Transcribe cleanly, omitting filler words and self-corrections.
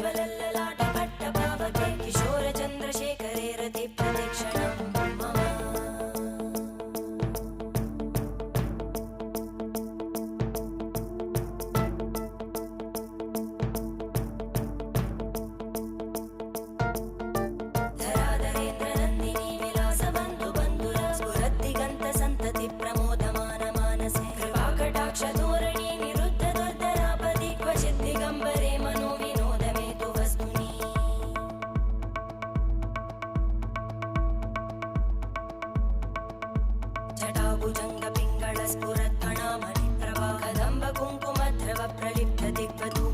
ज्वलल्ललाटपट्टपावके किशोरचन्द्रशेखरे रतिप्रतिक्षणं मम धराधरेन्द्रनन्दिनी विलासबन्धुबन्धुरा स्फुरद्दिगन्तसन्तति प्रमोदमानमानसे कृपाकटाक्षधोरणी निरुद्धदुर्धरापदि क्वचिद्दिगम्बरे मनोविनोदमेतु वस्तुनि जटाभुजङ्गपिङ्गळस्फुरत्फणामणिप्रभा कदम्बकुङ्कुमद्रव प्रलिप्तदिग्वधू